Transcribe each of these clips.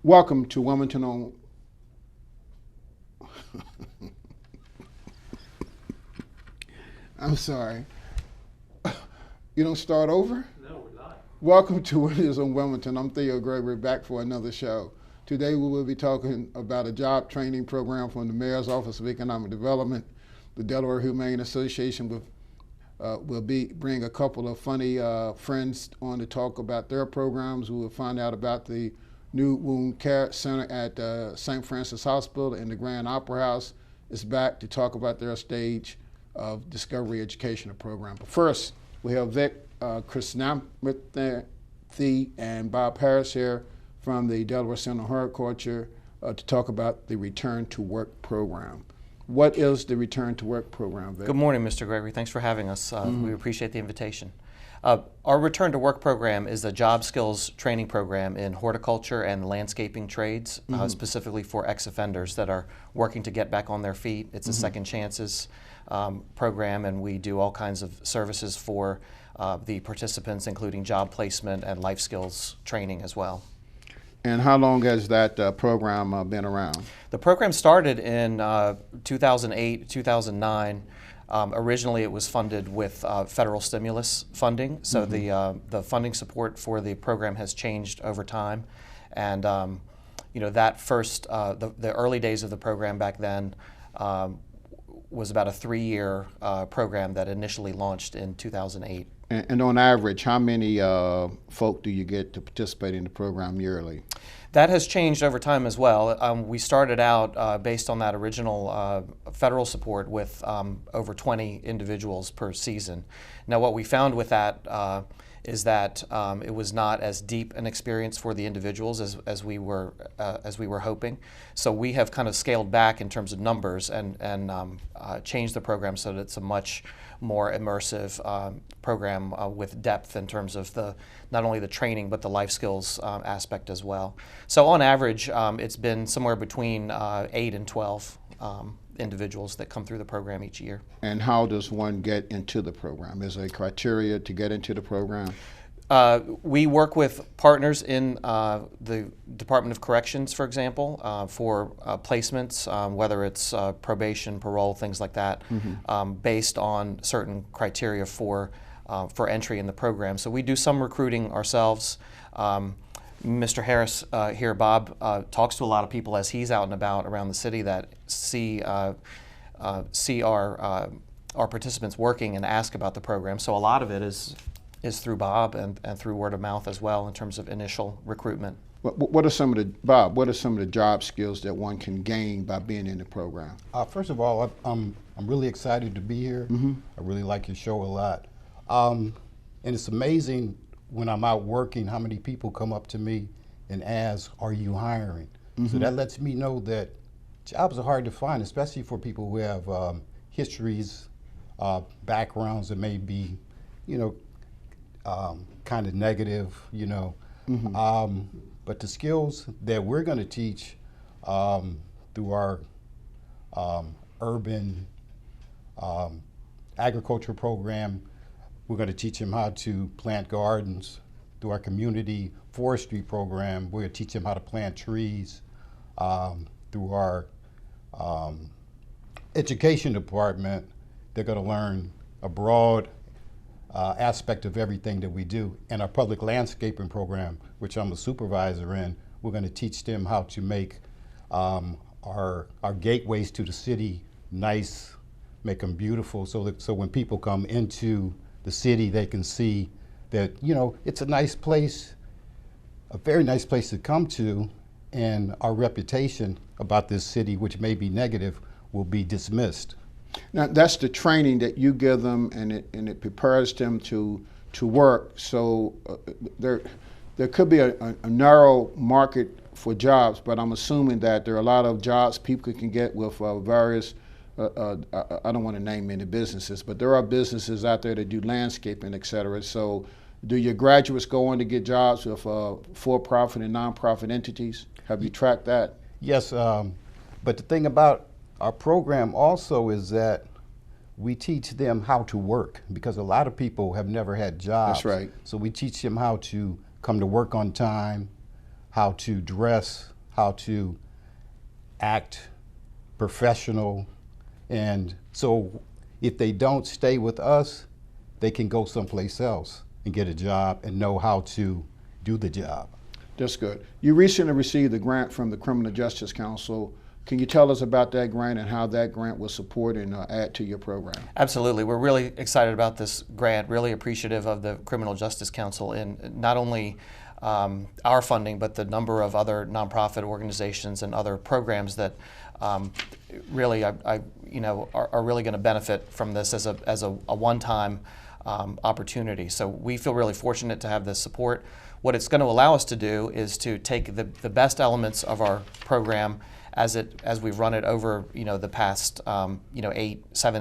Welcome to Wilmington on. I'm sorry. You don't start over? No, we're not. Welcome to Window On Wilmington. I'm Theo Gregory, back for another show. Today we will be talking about a job training program from the Mayor's Office of Economic Development. The Delaware Humane Association will bring a couple of funny friends on to talk about their programs. We will find out about the new wound care center at St. Francis Hospital, and the Grand Opera House is back to talk about their stage of Discovery Educational Program. But first, we have Krishnamurthy and Bob Harris here from the Delaware Center Horticulture to talk about the Return to Work program. What is the Return to Work program, Vic? Good morning, Mr. Gregory. Thanks for having us. We appreciate the invitation. Our Return to Work program is a job skills training program in horticulture and landscaping trades, specifically for ex-offenders that are working to get back on their feet. It's a second chances program, and we do all kinds of services for the participants, including job placement and life skills training as well. And how long has that program been around? The program started in 2008, 2009. Originally, it was funded with federal stimulus funding, so the funding support for the program has changed over time. And that first, the early days of the program back then was about a 3-year program that initially launched in 2008. And on average, how many folk do you get to participate in the program yearly? That has changed over time as well. We started out based on that original federal support with over 20 individuals per season. Now, what we found with that is that it was not as deep an experience for the individuals as we were hoping. So we have kind of scaled back in terms of numbers and changed the program so that it's a much more immersive program with depth in terms of not only the training but the life skills aspect as well. So on average, it's been somewhere between 8 and 12 individuals that come through the program each year. And how does one get into the program? Is there a criteria to get into the program? We work with partners in the Department of Corrections, for example, for placements, whether it's probation, parole, things like that, based on certain criteria for entry in the program. So we do some recruiting ourselves. Mr. Harris here, Bob, talks to a lot of people as he's out and about around the city that see our participants working and ask about the program. So a lot of it is through Bob and through word of mouth as well in terms of initial recruitment. What are some of the job skills that one can gain by being in the program? First of all, I'm really excited to be here. I really like your show a lot. And it's amazing when I'm out working how many people come up to me and ask, are you hiring? So that lets me know that jobs are hard to find, especially for people who have histories, backgrounds that may be, kind of negative, but the skills that we're going to teach through our urban agriculture program, we're going to teach them how to plant gardens. Through our community forestry program, we're going to teach them how to plant trees. Through our education department, they're going to learn a broad aspect of everything that we do. And our public landscaping program, which I'm a supervisor in, we're going to teach them how to make our gateways to the city nice, make them beautiful, so when people come into the city, they can see that, it's a nice place, a very nice place to come to, and our reputation about this city, which may be negative, will be dismissed. Now, that's the training that you give them, and it prepares them to work. So there could be a narrow market for jobs, but I'm assuming that there are a lot of jobs people can get with various. I don't want to name any businesses, but there are businesses out there that do landscaping, et cetera. So do your graduates go on to get jobs with for-profit and non-profit entities? Have you tracked that? Yes, but the thing about our program also is that we teach them how to work, because a lot of people have never had jobs. That's right. So we teach them how to come to work on time, how to dress, how to act professional. And so if they don't stay with us, they can go someplace else and get a job and know how to do the job. That's good. You recently received a grant from the Criminal Justice Council. Can you tell us about that grant and how that grant will support and add to your program? Absolutely. We're really excited about this grant, really appreciative of the Criminal Justice Council in not only our funding, but the number of other nonprofit organizations and other programs that really are really going to benefit from this as a one-time opportunity. So we feel really fortunate to have this support. What it's going to allow us to do is to take the best elements of our program as we've run it over the past 7,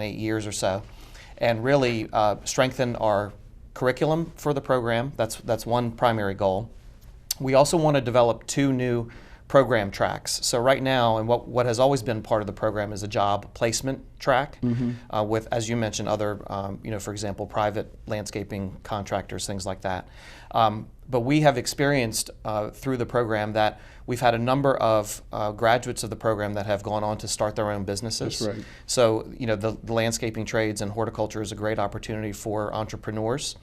8 years or so, and really strengthen our curriculum for the program. That's one primary goal. We also want to develop 2 new program tracks. So right now, and what has always been part of the program is a job placement track with, as you mentioned, other, for example, private landscaping contractors, things like that. But we have experienced through the program that we've had a number of graduates of the program that have gone on to start their own businesses. That's right. So, the landscaping trades and horticulture is a great opportunity for entrepreneurs.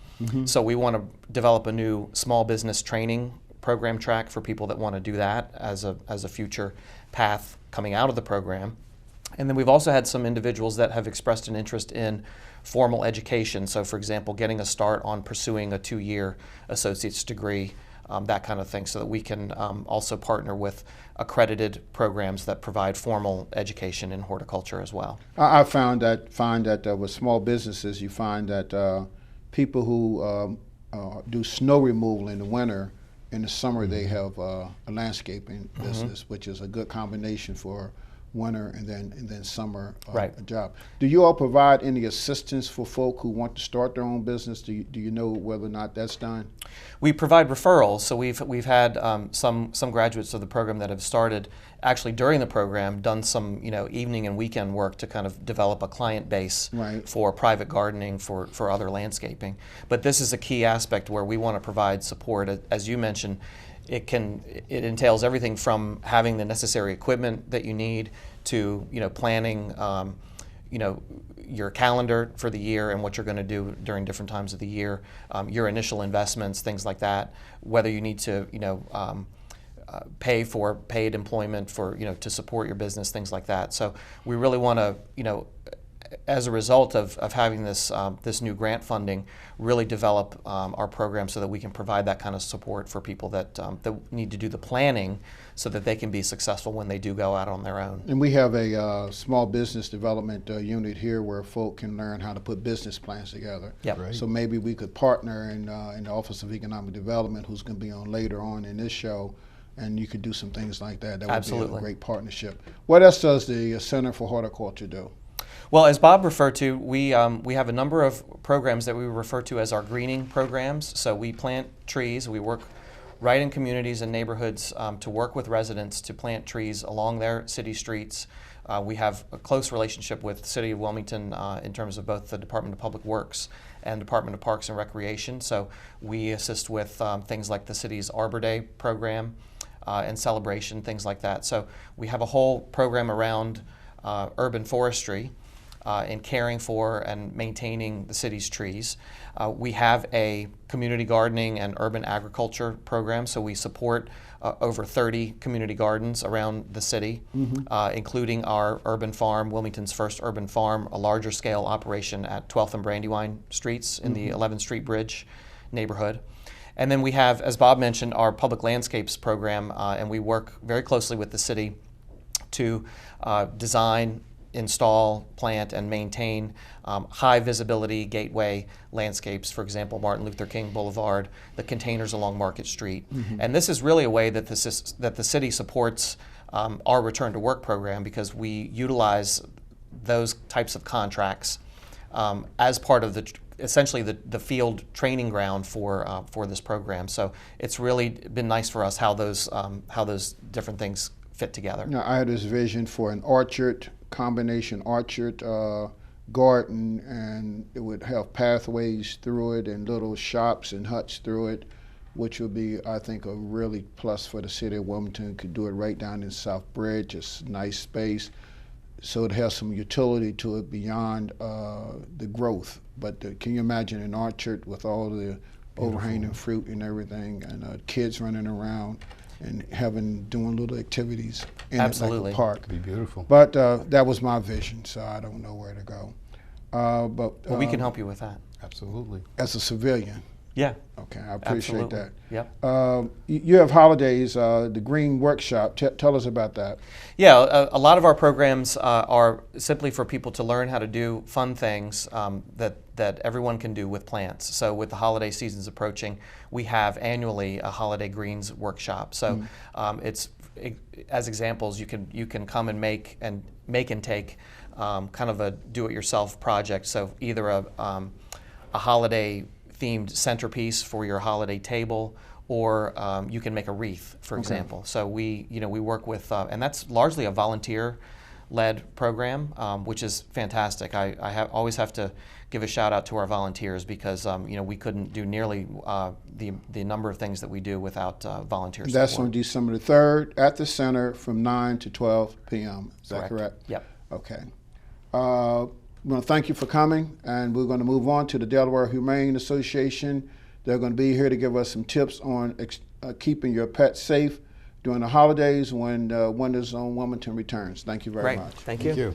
So we want to develop a new small business training program track for people that want to do that as a future path coming out of the program. And then we've also had some individuals that have expressed an interest in formal education. So for example, getting a start on pursuing a 2-year associate's degree, that kind of thing, so that we can also partner with accredited programs that provide formal education in horticulture as well. I find that with small businesses, you find that people who do snow removal in the winter, in the summer they have a landscaping business, which is a good combination for winter and then summer a job. Do you all provide any assistance for folk who want to start their own business? Do you know whether or not that's done? We provide referrals. So we've had some graduates of the program that have started actually during the program, done some evening and weekend work to kind of develop a client base for private gardening, for other landscaping. But this is a key aspect where we want to provide support. As you mentioned, it entails everything from having the necessary equipment that you need to planning your calendar for the year and what you're going to do during different times of the year, your initial investments, things like that, whether you need to pay for paid employment for to support your business, things like that. So we really want to as a result of having this new grant funding, really develop our program so that we can provide that kind of support for people that need to do the planning so that they can be successful when they do go out on their own. And we have a small business development unit here where folk can learn how to put business plans together. Yep. Right. So maybe we could partner in the Office of Economic Development, who's going to be on later on in this show, and you could do some things like that. That would be a great partnership. What else does the Center for Horticulture do? Well, as Bob referred to, we have a number of programs that we refer to as our greening programs. So we plant trees. We work right in communities and neighborhoods to work with residents to plant trees along their city streets. We have a close relationship with the City of Wilmington in terms of both the Department of Public Works and Department of Parks and Recreation. So we assist with things like the city's Arbor Day program and celebration, things like that. So we have a whole program around urban forestry in caring for and maintaining the city's trees. We have a community gardening and urban agriculture program, so we support over 30 community gardens around the city, including our urban farm, Wilmington's first urban farm, a larger scale operation at 12th and Brandywine Streets in the 11th Street Bridge neighborhood. And then we have, as Bob mentioned, our public landscapes program, and we work very closely with the city to design, install, plant, and maintain high visibility gateway landscapes, for example, Martin Luther King Boulevard, the containers along Market Street. And this is really a way that the city supports our return to work program, because we utilize those types of contracts as part of essentially the field training ground for this program. So it's really been nice for us how those different things fit together. Now, I had this vision for an orchard, combination orchard garden, and it would have pathways through it and little shops and huts through it, which would be, I think, a really plus for the city of Wilmington. Could do it right down in South Bridge. It's a nice space, so it has some utility to it beyond the growth. But can you imagine an orchard with all the overhanging fruit and everything, and kids running around and doing little activities in Absolutely. it like a park? It'd be beautiful. But that was my vision, so I don't know where to go. But Well, we can help you with that. Absolutely. as a civilian. Yeah. Okay, I appreciate Absolutely. that. Yep. You have holidays, the Green Workshop. Tell us about that. Yeah, a lot of our programs are simply for people to learn how to do fun things that everyone can do with plants. So with the holiday seasons approaching, we have annually a Holiday Greens Workshop. So as examples, you can come and make and take kind of a do-it-yourself project. So either a holiday themed centerpiece for your holiday table, or you can make a wreath, for example. So we work with, and that's largely a volunteer-led program, which is fantastic. I always have to give a shout out to our volunteers because we couldn't do nearly the number of things that we do without volunteer support. That's on December the 3rd at the center from 9 to 12 p.m. Is that correct? Yep. Okay. I want to thank you for coming, and we're going to move on to the Delaware Humane Association. They're going to be here to give us some tips on keeping your pets safe during the holidays when Window On Wilmington returns. Thank you very much. Thank you. Thank you.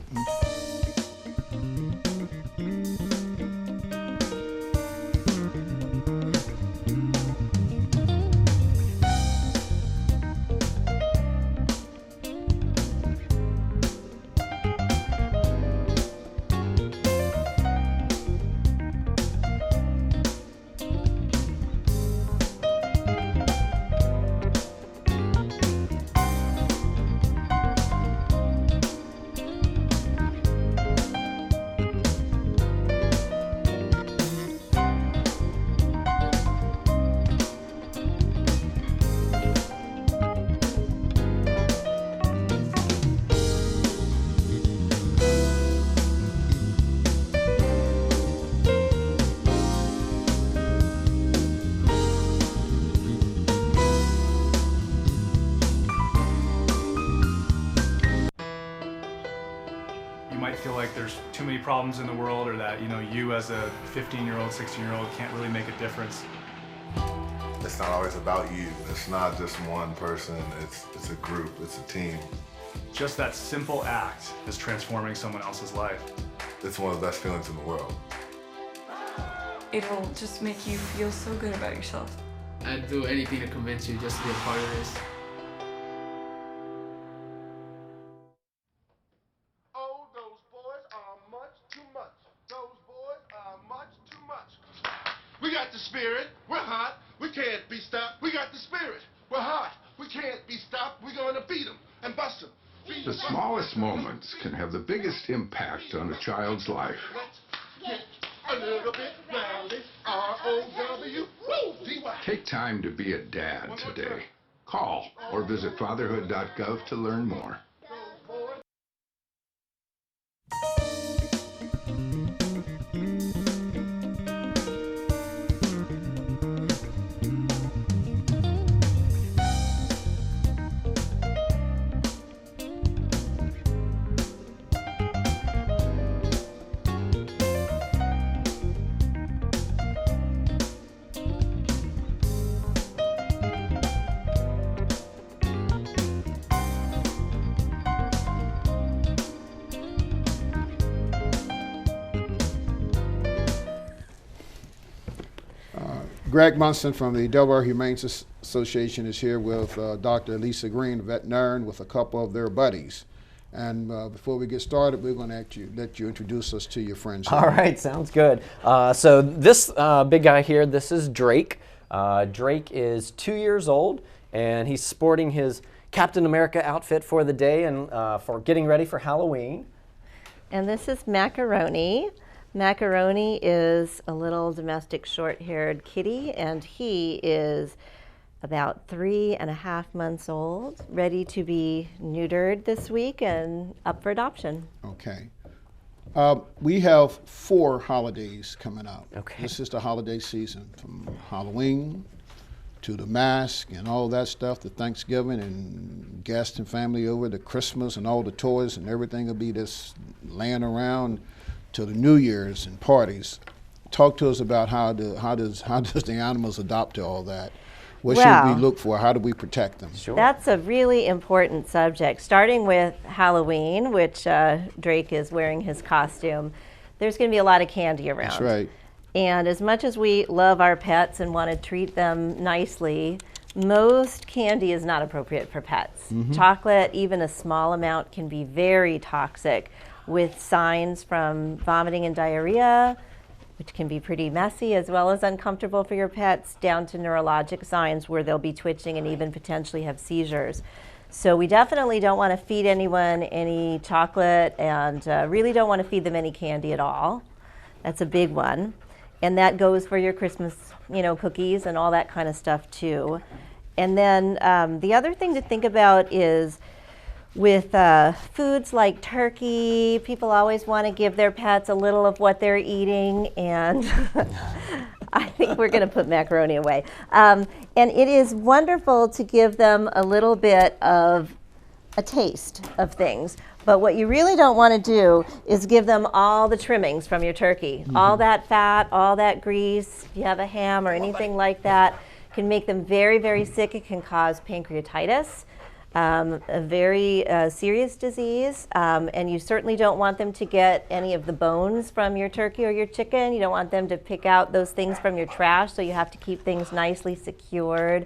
Feel like there's too many problems in the world, or that you as a 15-year-old, 16-year-old can't really make a difference. It's not always about you. It's not just one person. It's a group. It's a team. Just that simple act is transforming someone else's life. It's one of the best feelings in the world. It'll just make you feel so good about yourself. I'd do anything to convince you just to be a part of this. We got the spirit, we're hot, we can't be stopped. We got the spirit, we're hot, we can't be stopped. We're gonna beat them and bust them. The smallest moments can have the biggest impact on a child's life. Let's get a little bit rowdy, R-O-W-D-Y. Take time to be a dad today. Call or visit fatherhood.gov to learn more. Greg Munson from the Delaware Humane Association is here with Dr. Elissa Green, a veterinarian, with a couple of their buddies. And before we get started, we're going to let you introduce us to your friends. All right, sounds good. So this big guy here, this is Drake. Drake is 2 years old, and he's sporting his Captain America outfit for the day and for getting ready for Halloween. And this is Macaroni. Macaroni is a little domestic short-haired kitty, and he is about 3.5 months old, ready to be neutered this week and up for adoption. Okay. We have 4 holidays coming up. Okay. This is the holiday season, from Halloween to the mask and all that stuff, to Thanksgiving and guests and family over to Christmas and all the toys and everything will be just laying around to the New Year's and parties. Talk to us about how does the animals adapt to all that? What should we look for? How do we protect them? Sure. That's a really important subject. Starting with Halloween, which Drake is wearing his costume, there's going to be a lot of candy around. That's right. And as much as we love our pets and want to treat them nicely, most candy is not appropriate for pets. Chocolate, even a small amount, can be very toxic, with signs from vomiting and diarrhea, which can be pretty messy as well as uncomfortable for your pets, down to neurologic signs where they'll be twitching and even potentially have seizures. So we definitely don't want to feed anyone any chocolate, and really don't want to feed them any candy at all. That's a big one. And that goes for your Christmas, cookies and all that kind of stuff too. And then the other thing to think about is with foods like turkey, people always want to give their pets a little of what they're eating, and I think we're going to put macaroni away. And it is wonderful to give them a little bit of a taste of things. But what you really don't want to do is give them all the trimmings from your turkey. All that fat, all that grease, if you have a ham or anything like that, can make them very, very sick. It can cause pancreatitis, a very serious disease. And you certainly don't want them to get any of the bones from your turkey or your chicken. You don't want them to pick out those things from your trash, so you have to keep things nicely secured.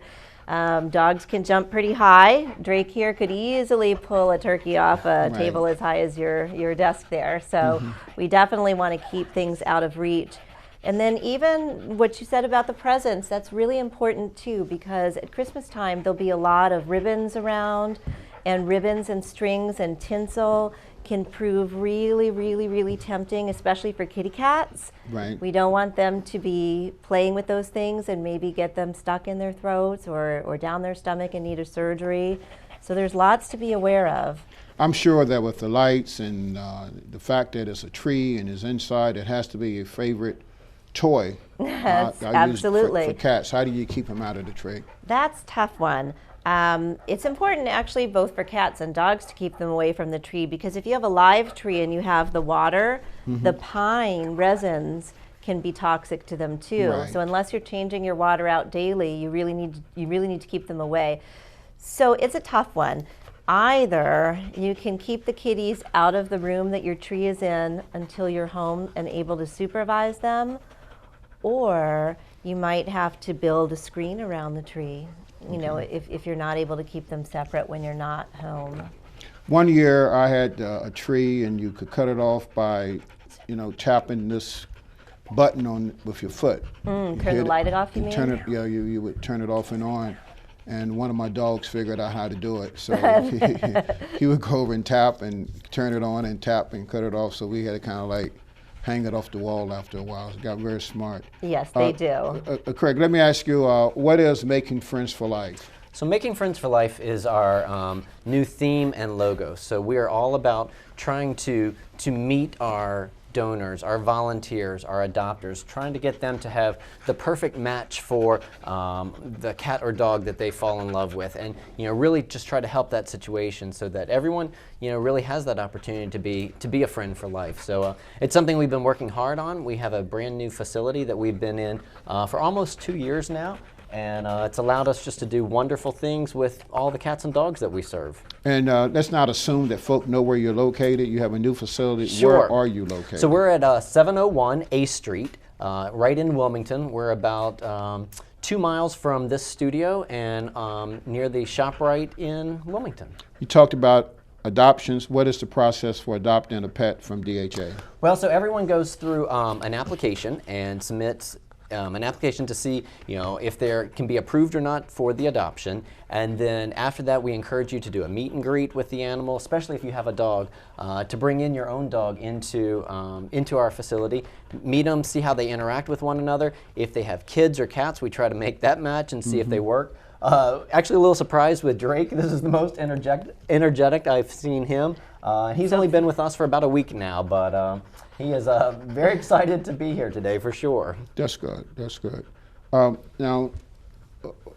Dogs can jump pretty high. Drake here could easily pull a turkey off a table as high as your desk there. So we definitely want to keep things out of reach. And then even what you said about the presents, that's really important too, because at Christmas time there'll be a lot of ribbons around, and ribbons and strings and tinsel can prove really, really, really tempting, especially for kitty cats. Right. We don't want them to be playing with those things and maybe get them stuck in their throats or down their stomach and need a surgery. So there's lots to be aware of. I'm sure that with the lights and the fact that it's a tree and it's inside, it has to be a favorite toy. Absolutely. For cats, how do you keep them out of the tree? That's a tough one. It's important actually both for cats and dogs to keep them away from the tree, because if you have a live tree and you have the water, the pine resins can be toxic to them too. Right. So unless you're changing your water out daily, you really need to keep them away. So it's a tough one. Either you can keep the kitties out of the room that your tree is in until you're home and able to supervise them, or you might have to build a screen around the tree. If you're not able to keep them separate when you're not home. One year I had a tree, and you could cut it off by, tapping this button on with your foot. Turn the light off, you mean? You would turn it off and on. And one of my dogs figured out how to do it. So he would go over and tap and turn it on and tap and cut it off. So we had to kind of like hang it off the wall after a while. It got very smart. Yes, they do. Craig, let me ask you, what is Making Friends for Life? So Making Friends for Life is our new theme and logo. So we are all about trying to meet our donors, our volunteers, our adopters, trying to get them to have the perfect match for the cat or dog that they fall in love with, and really just try to help that situation so that everyone really has that opportunity to be a friend for life. So it's something we've been working hard on. We have a brand new facility that we've been in for almost 2 years now. And it's allowed us just to do wonderful things with all the cats and dogs that we serve. And let's not assume that folk know where you're located. You have a new facility. Sure. Where are you located? So we're at 701 A Street, right in Wilmington. We're about 2 miles from this studio and near the ShopRite in Wilmington. You talked about adoptions. What is the process for adopting a pet from DHA? Well, so everyone goes through an application and submits an application to see, if there can be approved or not for the adoption, and then after that we encourage you to do a meet and greet with the animal, especially if you have a dog, to bring in your own dog into our facility, meet them, see how they interact with one another. If they have kids or cats, we try to make that match and see if they work. Actually, a little surprised with Drake. This is the most energetic I've seen him. He's only been with us for about a week now, but he is very excited to be here today for sure. That's good. That's good. Now,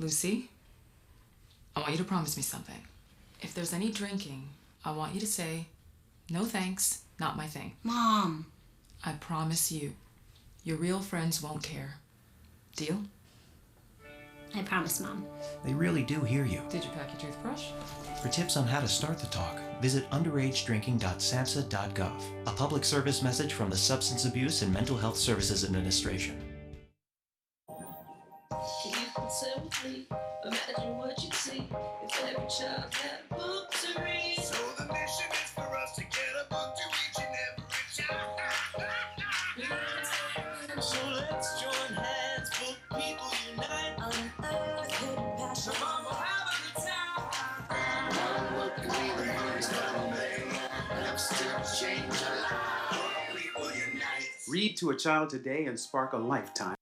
Lucy, I want you to promise me something. If there's any drinking, I want you to say, no thanks, not my thing. Mom. I promise you, your real friends won't care. Deal? I promise, Mom. They really do hear you. Did you pack your toothbrush? For tips on how to start the talk, visit underagedrinking.samhsa.gov. A public service message from the Substance Abuse and Mental Health Services Administration. You can say with me, imagine what you'd see if every child had a book to read. So the mission is for us to get a book to each and every child. So let's join hands, book people unite. Unearth hidden passion. Come on, we'll have a good time. One book can be the first and still change a life. People unite. Read to a child today and spark a lifetime.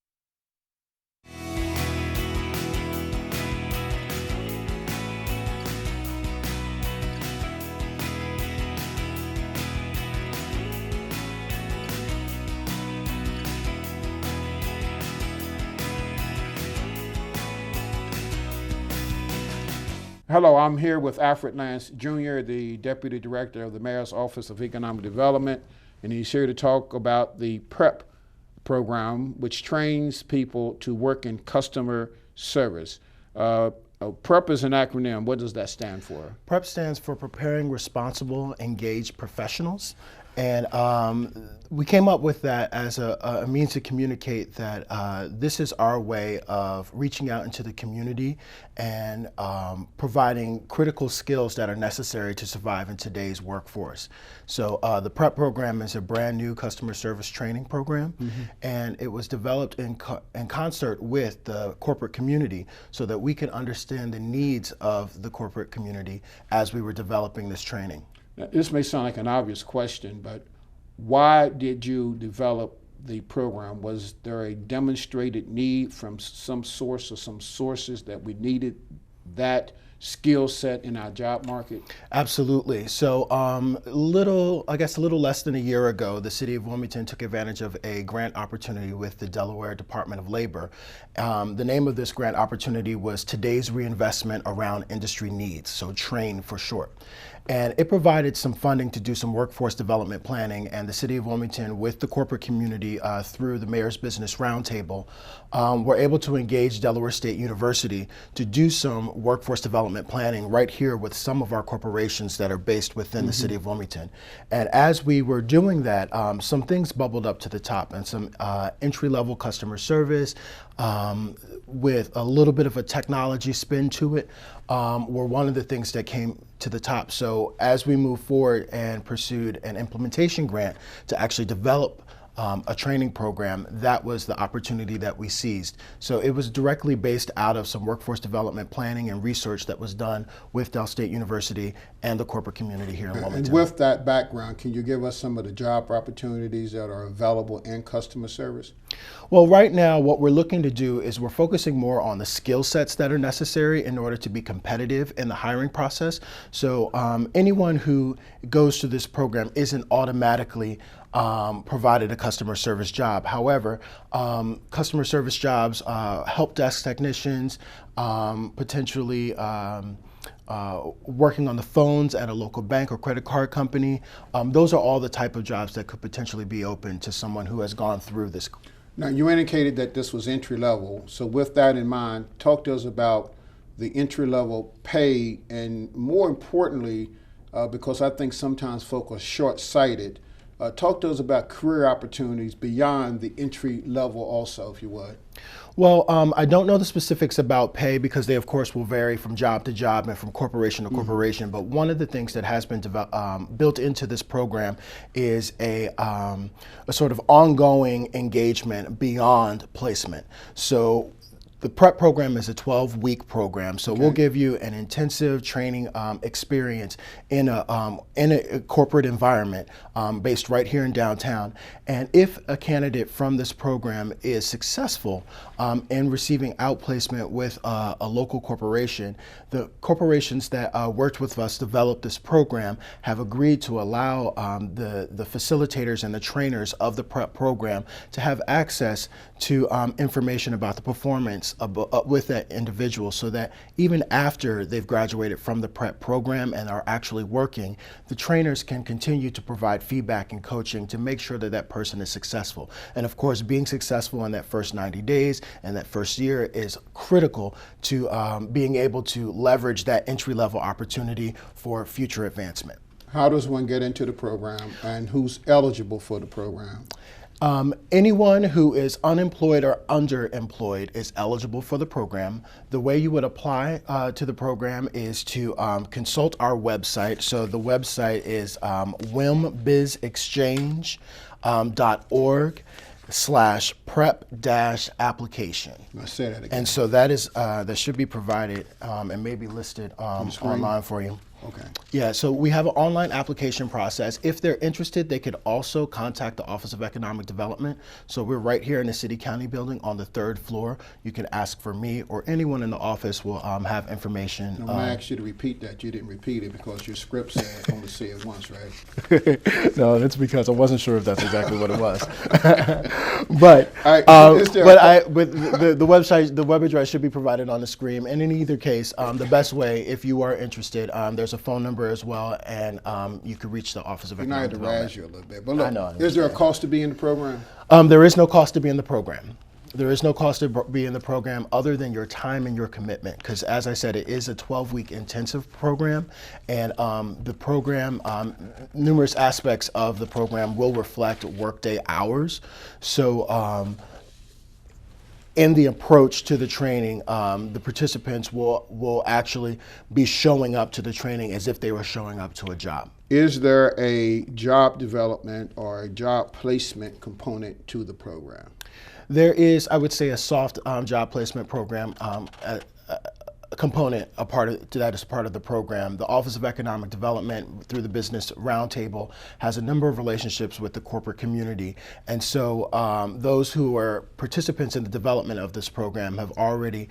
Hello, I'm here with Alfred Lance Jr., the Deputy Director of the Mayor's Office of Economic Development, and he's here to talk about the PREP program, which trains people to work in customer service. PREP is an acronym. What does that stand for? PREP stands for Preparing Responsible Engaged Professionals. And we came up with that as a means to communicate that this is our way of reaching out into the community and providing critical skills that are necessary to survive in today's workforce. So the PREP program is a brand new customer service training program, and it was developed in concert with the corporate community so that we can understand the needs of the corporate community as we were developing this training. Now, this may sound like an obvious question, but why did you develop the program? Was there a demonstrated need from some source or some sources that we needed that skill set in our job market? Absolutely. So I guess a little less than a year ago, the city of Wilmington took advantage of a grant opportunity with the Delaware Department of Labor. The name of this grant opportunity was Today's Reinvestment Around Industry Needs, so TRAIN for short. And it provided some funding to do some workforce development planning, and the city of Wilmington with the corporate community through the Mayor's Business Roundtable were able to engage Delaware State University to do some workforce development planning right here with some of our corporations that are based within the city of Wilmington. And as we were doing that, some things bubbled up to the top, and some entry-level customer service with a little bit of a technology spin to it were one of the things that came to the top. So as we moved forward and pursued an implementation grant to actually develop a training program, that was the opportunity that we seized. So it was directly based out of some workforce development planning and research that was done with Del State University and the corporate community here in Wilmington. And with that background, can you give us some of the job opportunities that are available in customer service? Well, right now, what we're looking to do is we're focusing more on the skill sets that are necessary in order to be competitive in the hiring process. So anyone who goes to this program isn't automatically provided a customer service job. However, customer service jobs, help desk technicians, potentially working on the phones at a local bank or credit card company, those are all the type of jobs that could potentially be open to someone who has gone through this. Now, you indicated that this was entry level. So with that in mind, talk to us about the entry level pay, and more importantly, because I think sometimes folk are short-sighted, talk to us about career opportunities beyond the entry level also, if you would. Well, I don't know the specifics about pay because they, of course, will vary from job to job and from corporation to corporation. But one of the things that has been built into this program is a sort of ongoing engagement beyond placement. So the PREP program is a 12-week program, so we'll give you an intensive training experience in a corporate environment based right here in downtown. And if a candidate from this program is successful in receiving outplacement with a local corporation, the corporations that worked with us develop this program have agreed to allow the facilitators and the trainers of the PREP program to have access to information about the performance months with that individual, so that even after they've graduated from the prep program and are actually working, the trainers can continue to provide feedback and coaching to make sure that that person is successful. And of course, being successful in that first 90 days and that first year is critical to being able to leverage that entry-level opportunity for future advancement. How does one get into the program, and who's eligible for the program? Anyone who is unemployed or underemployed is eligible for the program. The way you would apply to the program is to consult our website. So the website is wimbizexchange.org/prep-application. Let's say that again. And so that is that should be provided and may be listed online for you. Okay. Yeah, so we have an online application process. If they're interested, they could also contact the Office of Economic Development. So we're right here in the City County building on the 3rd floor. You can ask for me, or anyone in the office will have information. Now, when I asked you to repeat that, you didn't repeat it because your script said only say it once, right? No, that's because I wasn't sure if that's exactly what it was. But the website, the web address should be provided on the screen. And in either case, the best way, if you are interested, there's a phone number as well, and you can reach the Office of Economic Development. I had to razz you a little bit, but look, is there a cost to be in the program? There is no cost to be in the program. There is no cost to be in the program other than your time and your commitment, because as I said, it is a 12-week intensive program, and the program, numerous aspects of the program will reflect workday hours. So in the approach to the training, the participants will actually be showing up to the training as if they were showing up to a job. Is there a job development or a job placement component to the program? There is, I would say, a soft job placement program component, that is part of the program. The Office of Economic Development, through the Business Roundtable, has a number of relationships with the corporate community. And so those who are participants in the development of this program have already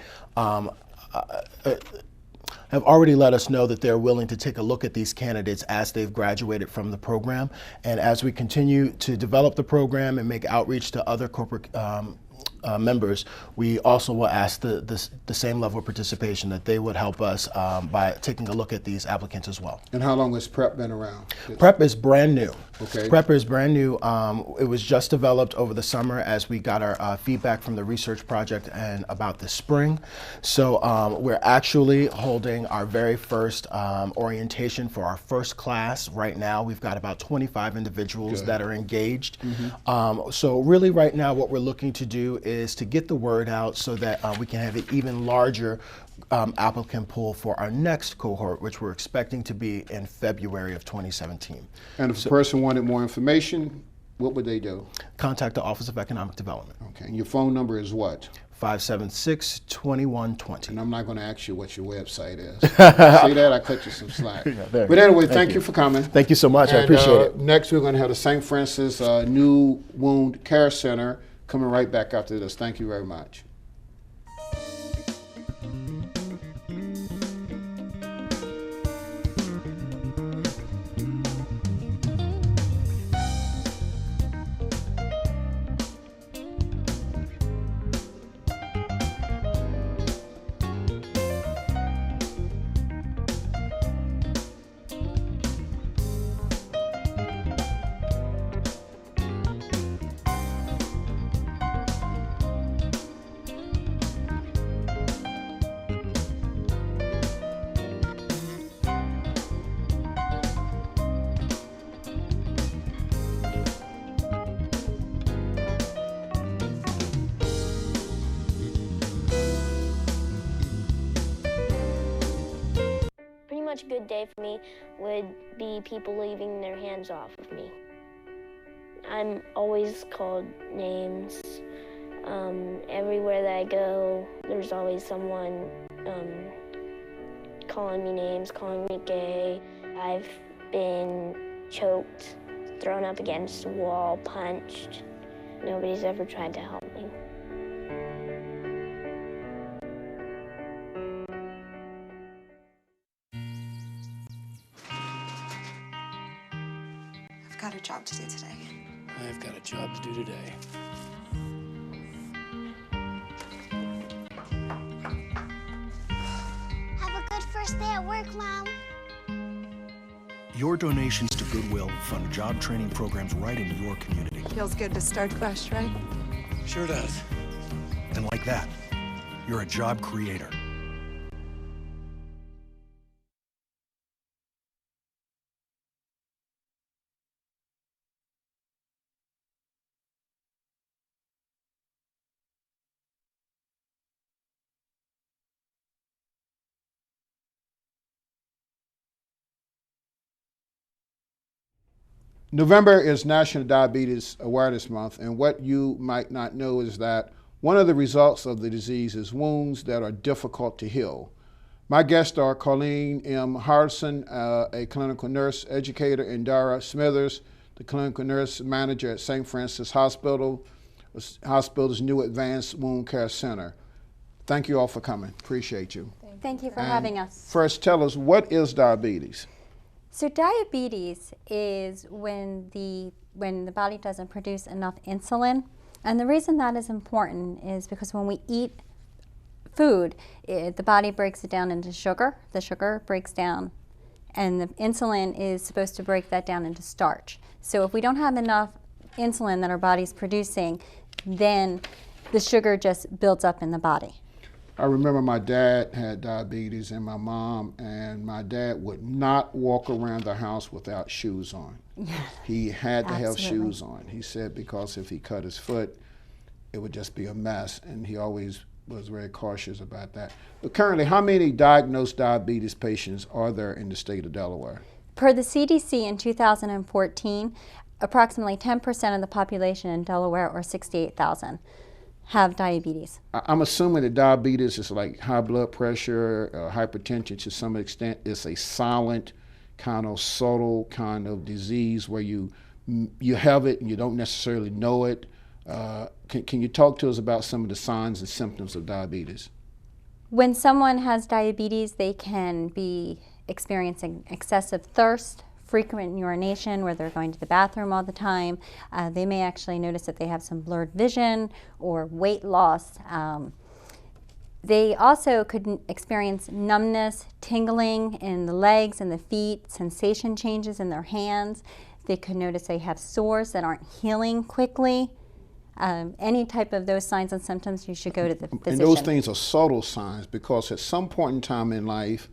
let us know that they're willing to take a look at these candidates as they've graduated from the program. And as we continue to develop the program and make outreach to other corporate members, we also will ask the same level of participation that they would help us by taking a look at these applicants as well. And how long has PrEP been around? PrEP is brand new. Okay. PrEP is brand new. It was just developed over the summer as we got our feedback from the research project and about this spring. So we're actually holding our very first orientation for our first class right now. We've got about 25 individuals that are engaged. Mm-hmm. So really right now what we're looking to do is to get the word out so that we can have an even larger applicant pool for our next cohort, which we're expecting to be in February of 2017. And if a person wanted more information, what would they do? Contact the Office of Economic Development. Okay, and your phone number is what? 576-2120. And I'm not going to ask you what your website is. See that? I cut you some slack. But anyway, thank you for coming. Thank you so much. And, I appreciate it. Next, we're going to have the St. Francis New Wound Care Center coming right back after this. Thank you very much. A good day for me would be people leaving their hands off of me. I'm always called names. Everywhere that I go, there's always someone calling me names, calling me gay. I've been choked, thrown up against a wall, punched. Nobody's ever tried to help me. I've got a job to do today. I've got a job to do today. Your donations to Goodwill fund job training programs right in your community. Feels good to start fresh, right? Sure does. And like that, you're a job creator. November is National Diabetes Awareness Month, and what you might not know is that one of the results of the disease is wounds that are difficult to heal. My guests are Colleen M. Haraldsson, a clinical nurse educator, and Dara Smithers, the clinical nurse manager at St. Francis Hospital's new Advanced Wound Care Center. Thank you all for coming. Appreciate you. Thank you for having us. First, tell us, what is diabetes? So diabetes is when the body doesn't produce enough insulin. And the reason that is important is because when we eat food, the body breaks it down into sugar. The sugar breaks down, and the insulin is supposed to break that down into starch. So if we don't have enough insulin that our body's producing, then the sugar just builds up in the body. I remember my dad had diabetes and my mom, and my dad would not walk around the house without shoes on. He had to have shoes on. He said because if he cut his foot, it would just be a mess, and he always was very cautious about that. But currently, how many diagnosed diabetes patients are there in the state of Delaware? Per the CDC in 2014, approximately 10% of the population in Delaware, or 68,000, have diabetes. I'm assuming that diabetes is like high blood pressure, hypertension to some extent. It's a silent, kind of subtle kind of disease where you have it and you don't necessarily know it. Can you talk to us about some of the signs and symptoms of diabetes? When someone has diabetes, they can be experiencing excessive thirst, frequent urination where they're going to the bathroom all the time. They may actually notice that they have some blurred vision or weight loss. They also could experience numbness, tingling in the legs and the feet, sensation changes in their hands. They could notice they have sores that aren't healing quickly. Any type of those signs and symptoms, you should go to the physician. And those things are subtle signs, because at some point in time in life,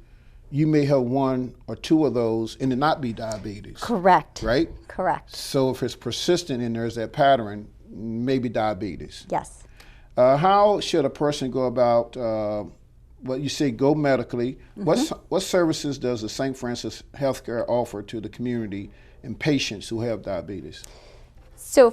you may have one or two of those and it not be diabetes. Correct. Right? Correct. So if it's persistent and there's that pattern, maybe diabetes. Yes. How should a person go about, well, you say go medically. What services does the St. Francis Healthcare offer to the community and patients who have diabetes? So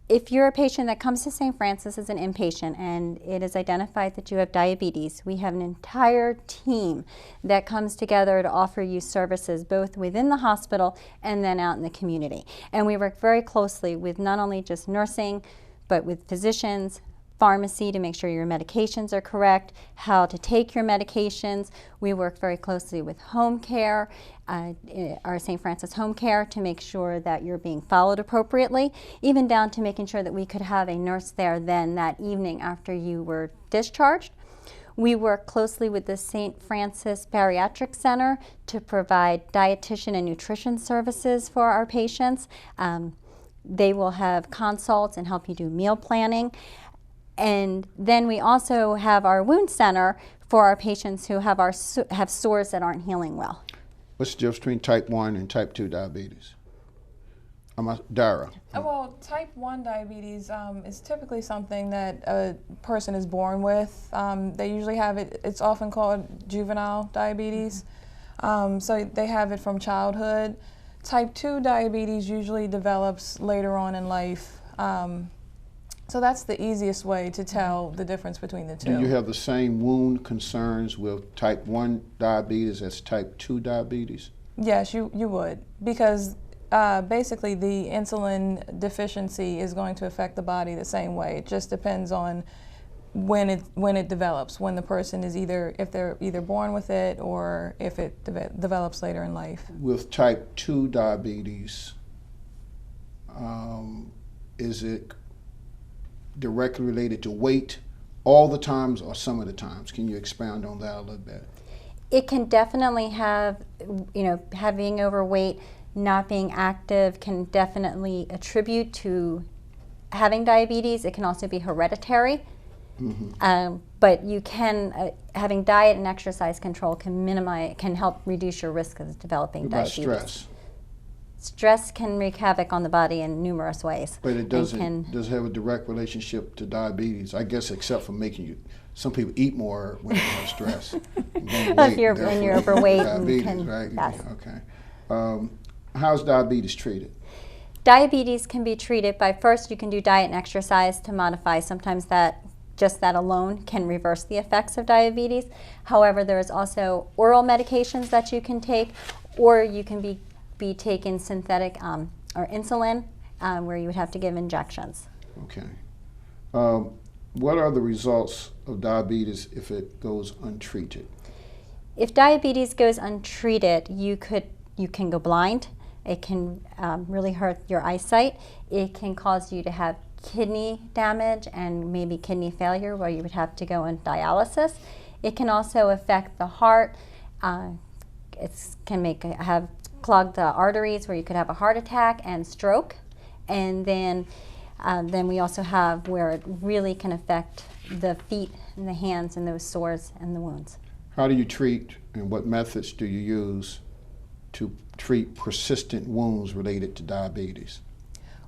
if you're a patient that comes to St. Francis as an inpatient and it is identified that you have diabetes, we have an entire team that comes together to offer you services both within the hospital and then out in the community. And we work very closely with not only just nursing, but with physicians, pharmacy to make sure your medications are correct, how to take your medications. We work very closely with home care, our St. Francis Home Care, to make sure that you're being followed appropriately, even down to making sure that we could have a nurse there then that evening after you were discharged. We work closely with the St. Francis Bariatric Center to provide dietitian and nutrition services for our patients. They will have consults and help you do meal planning. And then we also have our wound center for our patients who have sores that aren't healing well. What's the difference between type 1 and type 2 diabetes? Dara. Well, type 1 diabetes is typically something that a person is born with. They usually have it, it's often called juvenile diabetes. So they have it from childhood. Type 2 diabetes usually develops later on in life. So that's the easiest way to tell the difference between the two. Do you have the same wound concerns with type 1 diabetes as type 2 diabetes? Yes, you would, because basically the insulin deficiency is going to affect the body the same way. It just depends on when it develops, when the person is if they're either born with it or if it develops later in life. With type 2 diabetes, is it directly related to weight all the times or some of the times? Can you expound on that a little bit? It can definitely have, being overweight, not being active can definitely attribute to having diabetes. It can also be hereditary. But you can, having diet and exercise control can help reduce your risk of developing What about diabetes. stress? Stress can wreak havoc on the body in numerous ways. But it does have a direct relationship to diabetes, I guess, except for making you. Some people eat more when they have stress. When you're overweight, diabetes, right? Yes. Okay. How's diabetes treated? Diabetes can be treated by, first you can do diet and exercise to modify. Sometimes just that alone can reverse the effects of diabetes. However, there is also oral medications that you can take, or you can be taking synthetic or insulin, where you would have to give injections. Okay. What are the results of diabetes if it goes untreated? If diabetes goes untreated, you can go blind. It can really hurt your eyesight. It can cause you to have kidney damage and maybe kidney failure, where you would have to go on dialysis. It can also affect the heart. It can have clogged arteries, where you could have a heart attack and stroke. And then we also have where it really can affect the feet and the hands and those sores and the wounds. How do you treat, and what methods do you use to treat persistent wounds related to diabetes?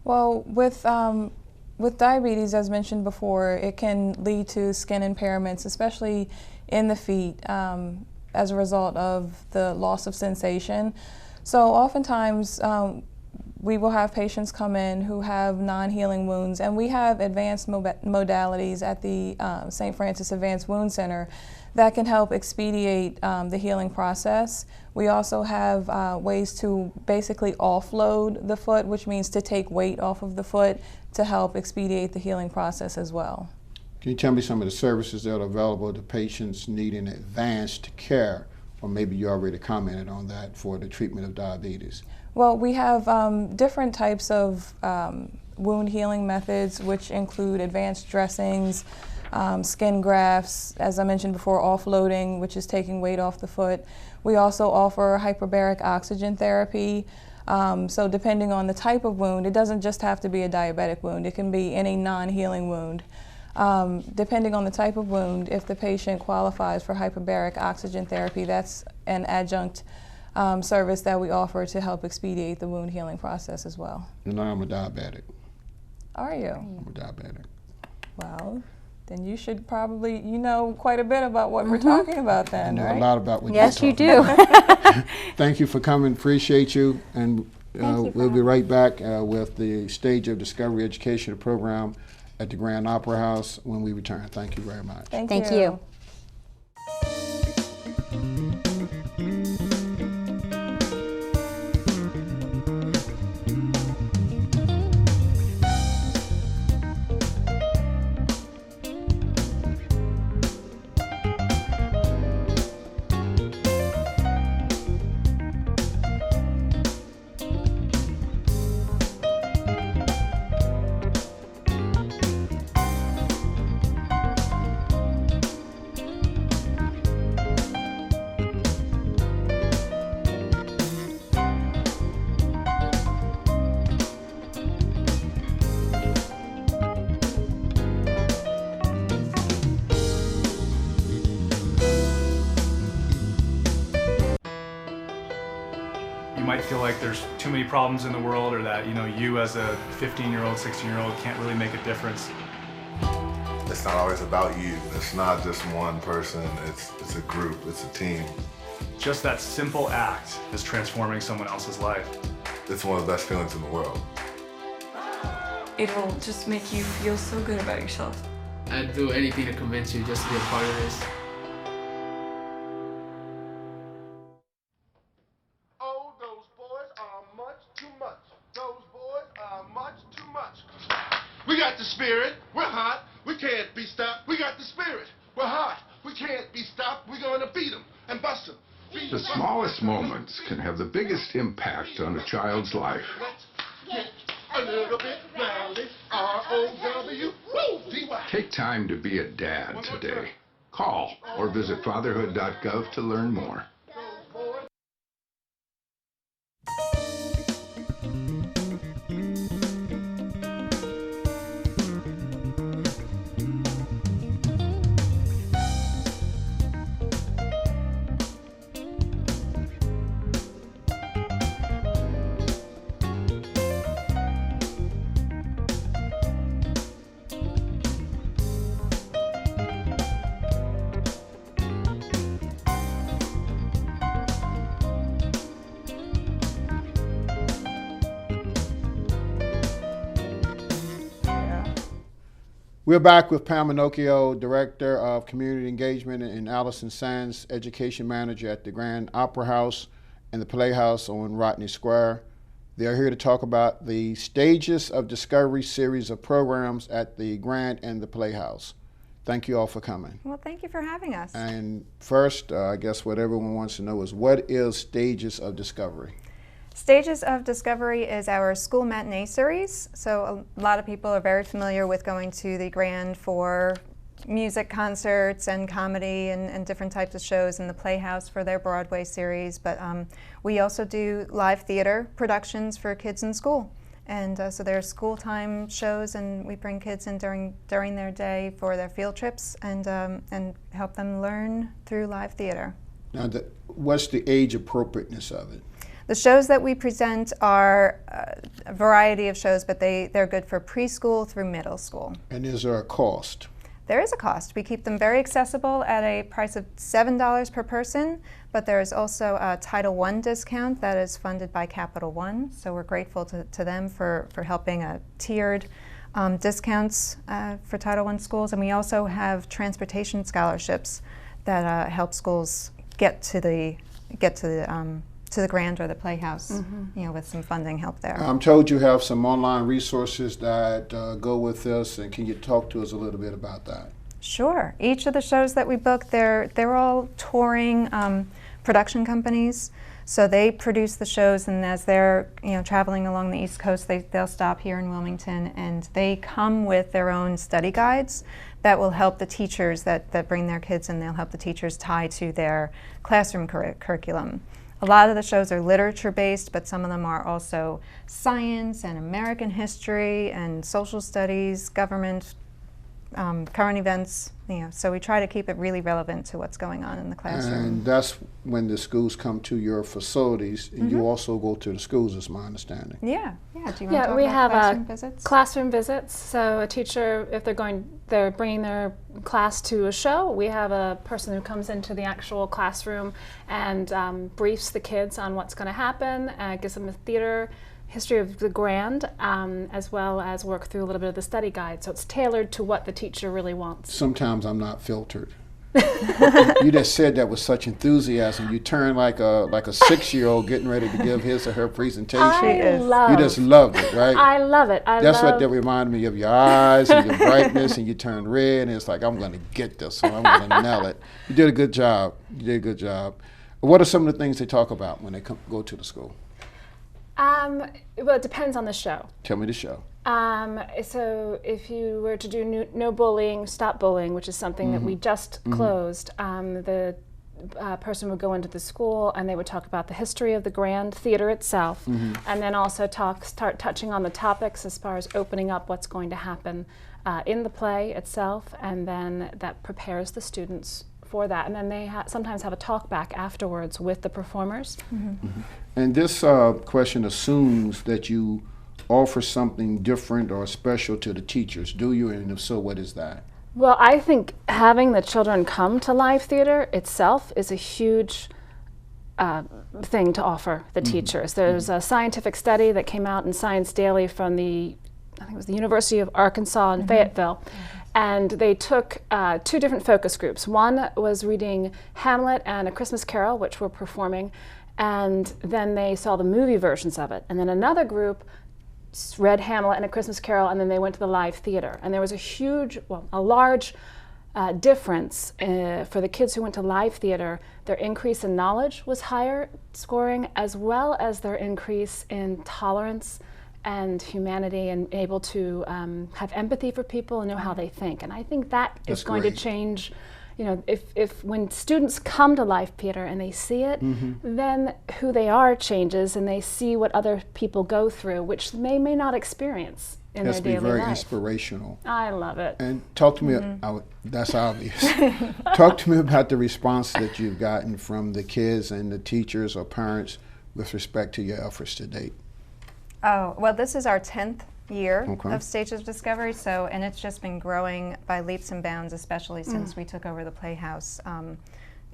Well, with diabetes, as mentioned before, it can lead to skin impairments, especially in the feet, as a result of the loss of sensation. So oftentimes, we will have patients come in who have non-healing wounds, and we have advanced modalities at the St. Francis Advanced Wound Center that can help expedite the healing process. We also have ways to basically offload the foot, which means to take weight off of the foot to help expedite the healing process as well. Can you tell me some of the services that are available to patients needing advanced care, or maybe you already commented on that, for the treatment of diabetes? Well, we have different types of wound healing methods, which include advanced dressings, skin grafts, as I mentioned before, offloading, which is taking weight off the foot. We also offer hyperbaric oxygen therapy. So depending on the type of wound, it doesn't just have to be a diabetic wound, it can be any non-healing wound. Depending on the type of wound, if the patient qualifies for hyperbaric oxygen therapy, that's an adjunct service that we offer to help expedite the wound healing process as well. And I'm a diabetic. Are you? I'm a diabetic. Well, then you should probably, quite a bit about what we're talking about then, right? I know a lot about what yes, you're you talking do. about. Thank you for coming. Appreciate you. And we'll be right back with the Stage of Discovery Educational program at the Grand Opera House when we return. Thank you very much. Thank you. might feel like there's too many problems in the world, or that, you as a 15-year-old, 16-year-old can't really make a difference. It's not always about you. It's not just one person. It's a group. It's a team. Just that simple act is transforming someone else's life. It's one of the best feelings in the world. It will just make you feel so good about yourself. I'd do anything to convince you just to be a part of this. Oh, those boys are much too much. Those boys are much too much. We got the spirit. We're hot. We can't be stopped. We got the spirit. We're hot. We can't be stopped. We're going to beat them and bust them. The smallest moments can have the biggest impact on a child's life. Get a little bit rowdy. R-O-W-D-Y. Take time to be a dad today. Call or visit fatherhood.gov to learn more. We're back with Pam Minocchio, Director of Community Engagement, and Allison Sands, Education Manager at the Grand Opera House and the Playhouse on Rodney Square. They're here to talk about the Stages of Discovery series of programs at the Grand and the Playhouse. Thank you all for coming. Well, thank you for having us. And first, I guess what everyone wants to know is, what is Stages of Discovery? Stages of Discovery is our school matinee series. So a lot of people are very familiar with going to the Grand for music concerts and comedy and different types of shows, in the Playhouse for their Broadway series. But we also do live theater productions for kids in school. And so they're school time shows, and we bring kids in during their day for their field trips and help them learn through live theater. Now, what's the age appropriateness of it? The shows that we present are a variety of shows, but they're good for preschool through middle school. And is there a cost? There is a cost. We keep them very accessible at a price of $7 per person, but there is also a Title I discount that is funded by Capital One, so we're grateful to them for helping tiered discounts for Title I schools. And we also have transportation scholarships that help schools get to the Grand or the Playhouse, with some funding help there. I'm told you have some online resources that go with this, and can you talk to us a little bit about that? Sure. Each of the shows that we book, they're all touring production companies. So they produce the shows, and as they're traveling along the East Coast, they'll stop here in Wilmington, and they come with their own study guides that will help the teachers that bring their kids in. They'll help the teachers tie to their classroom curriculum. A lot of the shows are literature-based, but some of them are also science and American history and social studies, government, current events. So we try to keep it really relevant to what's going on in the classroom. And that's when the schools come to your facilities, and you also go to the schools, is my understanding. Yeah. Do you want to talk we about have classroom visits? Classroom visits. So a teacher, if they're bringing their class to a show, we have a person who comes into the actual classroom and briefs the kids on what's going to happen, gives them a theater history of the Grand, as well as work through a little bit of the study guide. So it's tailored to what the teacher really wants. Sometimes I'm not filtered. You just said that with such enthusiasm. You turn like a 6-year-old getting ready to give his or her presentation. You just loved it, right? I love it. That's what that reminded me of, your eyes and your brightness, and you turn red, and it's like, I'm going to get this one. I'm going to nail it. You did a good job. You did a good job. What are some of the things they talk about when they go to the school? Well, it depends on the show. Tell me the show. So if you were to do No Bullying, Stop Bullying, which is something that we just closed, the person would go into the school and they would talk about the history of the Grand Theater itself, and then also start touching on the topics as far as opening up what's going to happen in the play itself, and then that prepares the students for that. And then they sometimes have a talk back afterwards with the performers. And this question assumes that you offer something different or special to the teachers, do you? And if so, what is that? Well, I think having the children come to live theater itself is a huge thing to offer the teachers. There's a scientific study that came out in Science Daily from I think it was the University of Arkansas in Fayetteville. And they took 2 different focus groups. One was reading Hamlet and A Christmas Carol, which were performing, and then they saw the movie versions of it. And then another group read Hamlet and A Christmas Carol, and then they went to the live theater. And there was a large difference for the kids who went to live theater. Their increase in knowledge was higher scoring, as well as their increase in tolerance and humanity, and able to have empathy for people and know how they think. And I think that is going to change you know, if when students come to live theater and they see it, then who they are changes, and they see what other people go through, which they may not experience in their daily life. It has to be very inspirational. I love it. And talk to me, that's obvious. Talk to me about the response that you've gotten from the kids and the teachers or parents with respect to your efforts to date. Oh, well, this is our 10th year of Stages of Discovery, and it's just been growing by leaps and bounds, especially since we took over the Playhouse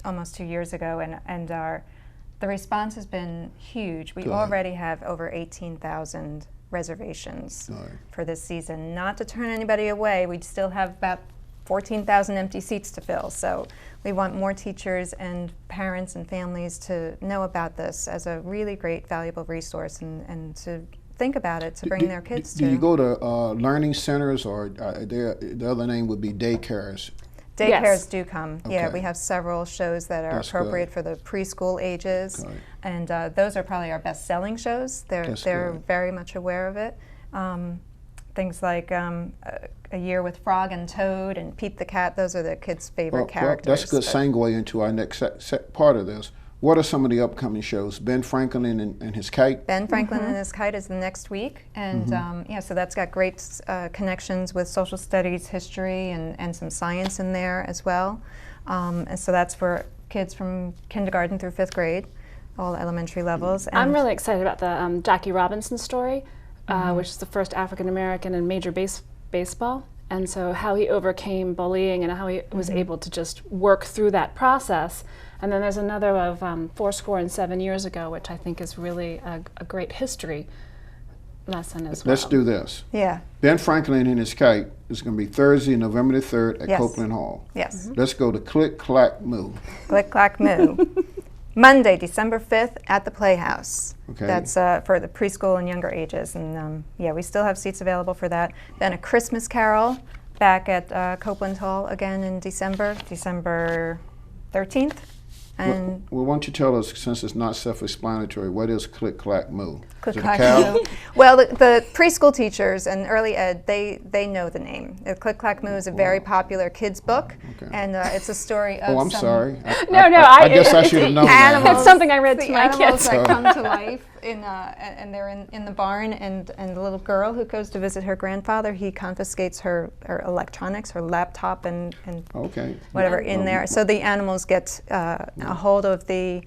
almost 2 years ago, and the response has been huge. We already have over 18,000 reservations for this season. Not to turn anybody away, we still have about 14,000 empty seats to fill, so we want more teachers and parents and families to know about this as a really great, valuable resource, and to think about it, to bring their kids to. Do you go to learning centers, or the other name would be daycares? Daycares do come. Yeah, we have several shows that are appropriate for the preschool ages, and those are probably our best-selling shows. They're very much aware of it. Things like A Year with Frog and Toad and Pete the Cat, those are the kids' favorite characters. That's a good segue into our next part of this. What are some of the upcoming shows? Ben Franklin and His Kite? Ben Franklin and His Kite is the next week, and yeah, so that's got great connections with social studies, history, and some science in there as well. And so that's for kids from kindergarten through 5th grade, all elementary levels. And I'm really excited about the Jackie Robinson story, which is the first African American in Major Baseball. And so how he overcame bullying and how he was able to just work through that process. And then there's another of 407 years ago, which I think is really a great history lesson as well. Let's do this. Yeah. Ben Franklin and His Kite is going to be Thursday, November the 3rd at Copeland Hall. Yes. Let's go to Click, Clack, Moo. Click, Clack, Moo. Monday, December 5th at the Playhouse. Okay. That's for the preschool and younger ages. And yeah, we still have seats available for that. Then A Christmas Carol back at Copeland Hall again in December 13th. And well, why don't you tell us, since it's not self-explanatory, what is Click, Clack, Moo? Click, Clack, Moo. Well, the preschool teachers and early ed, they know the name. Click, Clack, Moo is a very popular kids book, and it's a story of I'm sorry. I guess I should have known that. It's something I read to my kids. Animals that come to life, and they're in the barn, and the little girl who goes to visit her grandfather, he confiscates her electronics, her laptop, and whatever in there. So the animals get a hold of the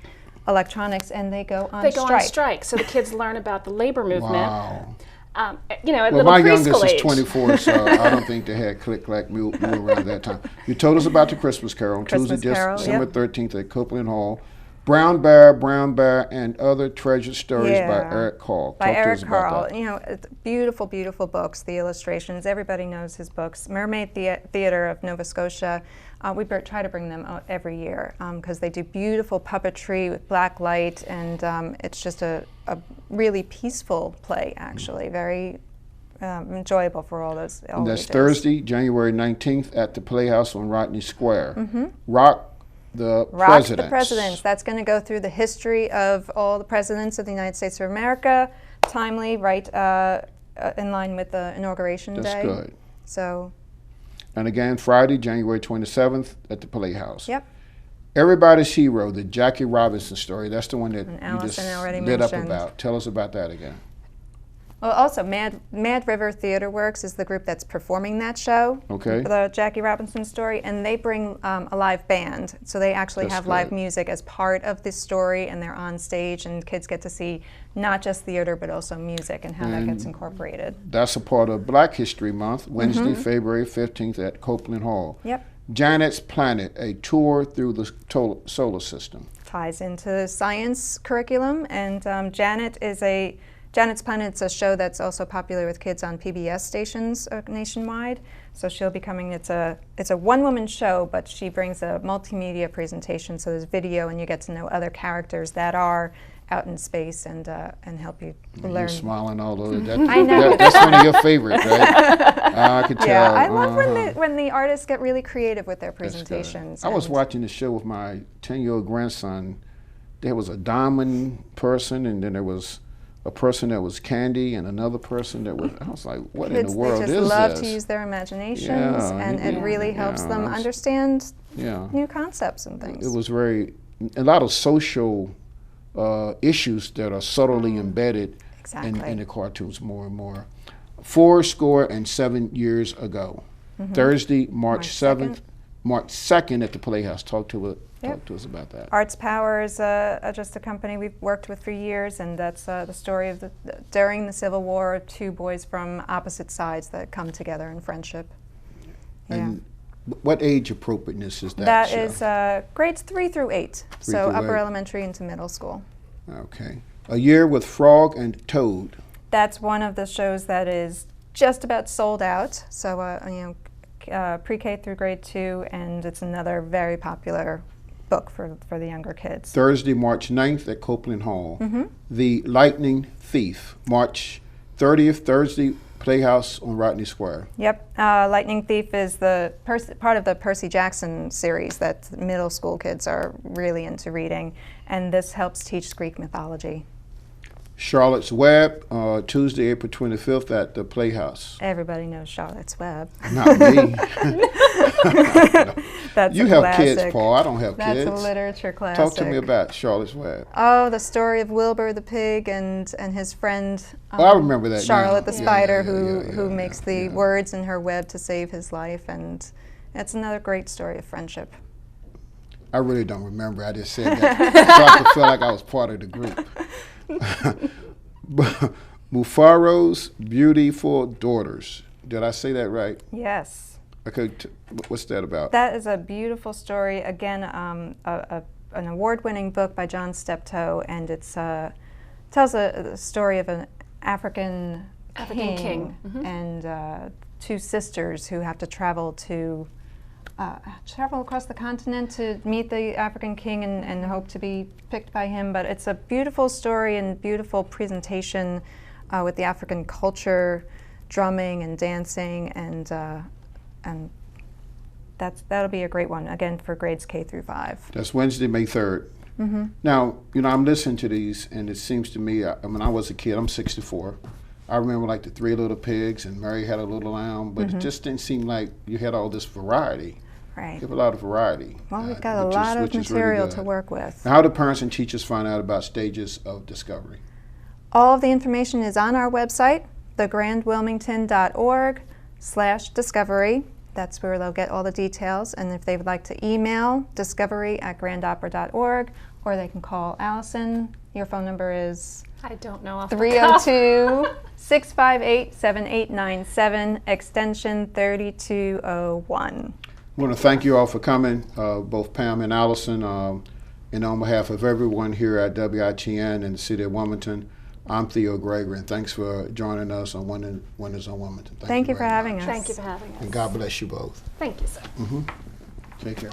electronics, and they go on strike. They go on strike, so the kids learn about the labor movement. Wow. You know, at well, little my preschool youngest age. is 24, so I don't think they had Click, Clack, Moo around that time. You told us about the Christmas Carol on Tuesday, December 13th at Copeland Hall. Brown Bear, and Other Treasured Stories by Eric Carle. By Eric Carle. You know, it's beautiful, beautiful books, the illustrations. Everybody knows his books. Mermaid Theater of Nova Scotia. We try to bring them out every year because they do beautiful puppetry with black light, and it's just a really peaceful play, actually. Very enjoyable for all those. And that's Thursday, January 19th at the Playhouse on Rodney Square. Rock the Presidents. That's going to go through the history of all the presidents of the United States of America, timely, right in line with the inauguration day. That's good. So. And again, Friday, January 27th at the Playhouse. Yep. Everybody's Hero, the Jackie Robinson story. That's the one that you just already lit mentioned. up about. Tell us about that again. Well, also, Mad River Theater Works is the group that's performing that show, the Jackie Robinson story, and they bring a live band. So they actually have live music as part of this story, and they're on stage, and kids get to see not just theater, but also music and how that gets incorporated. That's a part of Black History Month, Wednesday, February 15th at Copeland Hall. Yep. Janet's Planet, a tour through the solar system. Ties into science curriculum, and Janet's Planet is a show that's also popular with kids on PBS stations nationwide. So she'll be coming. It's a one-woman show, but she brings a multimedia presentation. So there's video, and you get to know other characters that are out in space and help you learn. You're smiling all over. I know. That's one of your favorites, right? I could tell. Yeah, I love when the artists get really creative with their presentations. I was watching the show with my 10-year-old grandson. There was a diamond person, and then there was a person that was candy and another person that was, I was like, what in Kids, the world is this? they just love to use their imaginations, and it really helps them understand new concepts and things. It was a lot of social issues that are subtly embedded in the cartoons more and more. 7 years ago, Thursday, March 7th, March 2nd at the Playhouse. Talk to us about that. Arts Power is just a company we've worked with for years, and that's the story of during the Civil War, two boys from opposite sides that come together in friendship. And what age appropriateness is that? That is grades 3 through 8, so upper elementary into middle school. Okay. A Year with Frog and Toad. That's one of the shows that is just about sold out. So pre-K through grade 2, and it's another very popular book for the younger kids. Thursday, March 9th at Copeland Hall. The Lightning Thief, March 30th, Thursday, Playhouse on Rodney Square. Yep, Lightning Thief is the part of the Percy Jackson series that middle school kids are really into reading, and this helps teach Greek mythology. Charlotte's Web, Tuesday, April 25th at the Playhouse. Everybody knows Charlotte's Web. Not me. That's you a have classic. Kids, Paul. I don't have kids. That's a literature classic. Talk to me about Charlotte's Web. Oh, the story of Wilbur the pig and his friend I remember that Charlotte now. the spider who makes the words in her web to save his life, and it's another great story of friendship. I really don't remember. I just said that so I could feel like I was part of the group. Mufaro's Beautiful Daughters. Did I say that right? Yes. Okay, what's that about? That is a beautiful story. Again, an award-winning book by John Steptoe, and it tells the story of an African king. And two sisters who have to travel across the continent to meet the African king and hope to be picked by him. But it's a beautiful story and beautiful presentation with the African culture, drumming and dancing, and that'll be a great one, again, for grades K through 5. That's Wednesday, May 3rd. Now, I'm listening to these, and it seems to me, when I was a kid, I'm 64, I remember like the Three Little Pigs and Mary Had a Little Lamb, but it just didn't seem like you had all this variety. Right. You have a lot of variety. Well, we've got a lot of material to work with. Now, how do parents and teachers find out about stages of discovery? All of the information is on our website, thegrandwilmington.org/discovery. That's where they'll get all the details. And if they would like to email, discovery@grandopera.org, or they can call Allison. Your phone number is? I don't know off the cuff. 302-658-7897, extension 3201. I want to thank you all for coming, both Pam and Allison, and on behalf of everyone here at WITN in the city of Wilmington. I'm Theo Gregory, and thanks for joining us on Windows on Wilmington. Thank you for having us. Thank you for having us. And God bless you both. Thank you, sir. Take care.